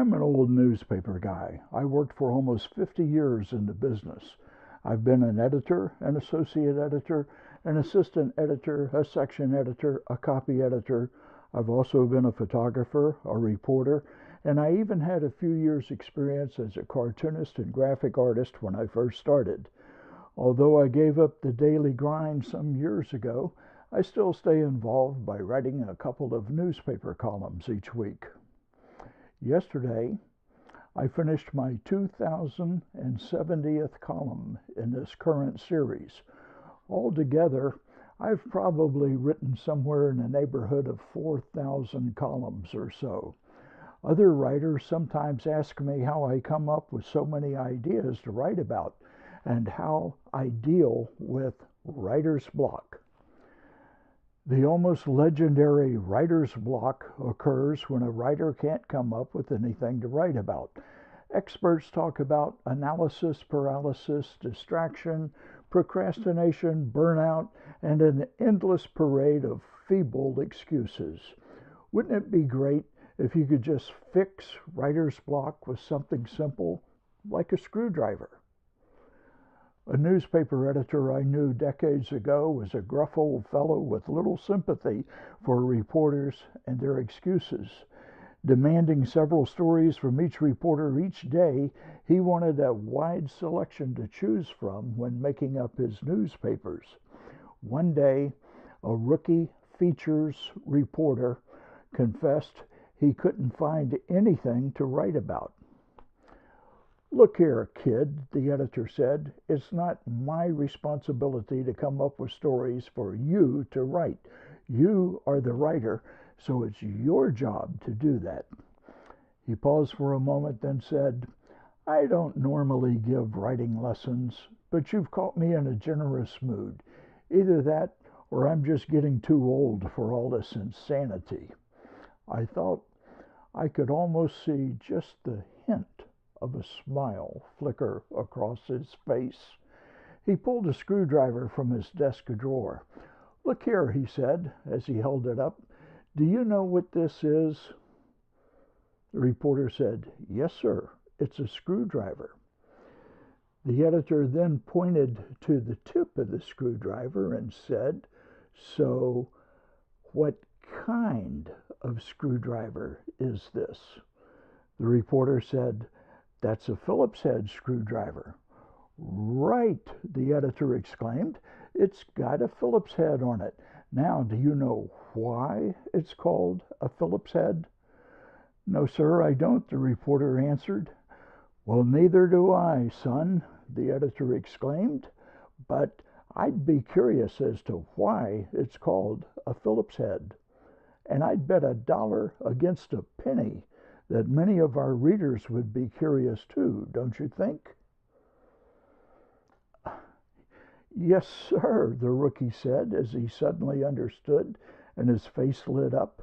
I'm an old newspaper guy. I worked for almost 50 years in the business. I've been an editor, an associate editor, an assistant editor, a section editor, a copy editor. I've also been a photographer, a reporter, and I even had a few years' experience as a cartoonist and graphic artist when I first started. Although I gave up the daily grind some years ago, I still stay involved by writing a couple of newspaper columns each week. Yesterday, I finished my 2070th column in this current series. Altogether, I've probably written somewhere in the neighborhood of 4,000 columns or so. Other writers sometimes ask me how I come up with so many ideas to write about and how I deal with writer's block. The almost legendary writer's block occurs when a writer can't come up with anything to write about. Experts talk about analysis paralysis, distraction, procrastination, burnout, and an endless parade of feeble excuses. Wouldn't it be great if you could just fix writer's block with something simple like a screwdriver? A newspaper editor I knew decades ago was a gruff old fellow with little sympathy for reporters and their excuses. Demanding several stories from each reporter each day, he wanted a wide selection to choose from when making up his newspapers. One day, a rookie features reporter confessed he couldn't find anything to write about. "Look here, kid," the editor said, "it's not my responsibility to come up with stories for you to write. You are the writer, so it's your job to do that." He paused for a moment, then said, "I don't normally give writing lessons, but you've caught me in a generous mood. Either that, or I'm just getting too old for all this insanity." I thought I could almost see just the hint of a smile flicker across his face. He pulled a screwdriver from his desk drawer. "Look here," he said, as he held it up. "Do you know what this is?" The reporter said, "Yes, sir. It's a screwdriver." The editor then pointed to the tip of the screwdriver and said, "So, what kind of screwdriver is this?" The reporter said, "That's a Phillips head screwdriver." "Right," the editor exclaimed. "It's got a Phillips head on it. Now, do you know why it's called a Phillips head?" "No, sir, I don't," the reporter answered. "Well, neither do I, son," the editor exclaimed. "But I'd be curious as to why it's called a Phillips head. And I'd bet $1 against a penny that many of our readers would be curious too, don't you think?" "Yes, sir," the rookie said as he suddenly understood and his face lit up.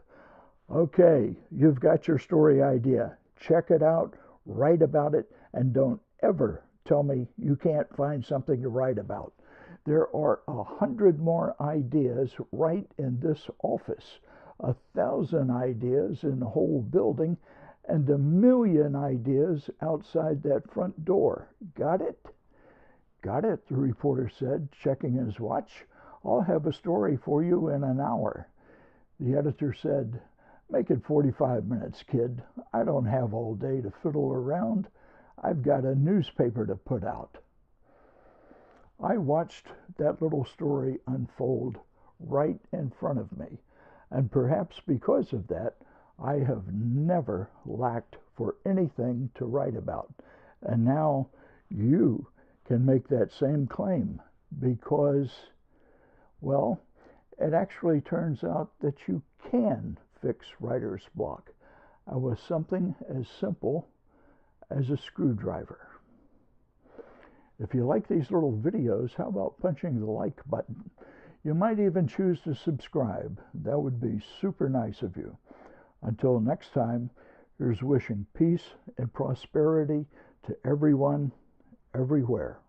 "Okay, you've got your story idea. Check it out, write about it, and don't ever tell me you can't find something to write about. There are 100 more ideas right in this office, 1,000 ideas in the whole building, and 1,000,000 ideas outside that front door. Got it?" "Got it," the reporter said, checking his watch. "I'll have a story for you in an hour." The editor said, "Make it 45 minutes, kid. I don't have all day to fiddle around. I've got a newspaper to put out." I watched that little story unfold right in front of me, and perhaps because of that, I have never lacked for anything to write about. And now you can make that same claim because, well, it actually turns out that you can fix writer's block with something as simple as a screwdriver. If you like these little videos, how about punching the like button? You might even choose to subscribe. That would be super nice of you. Until next time, here's wishing peace and prosperity to everyone, everywhere.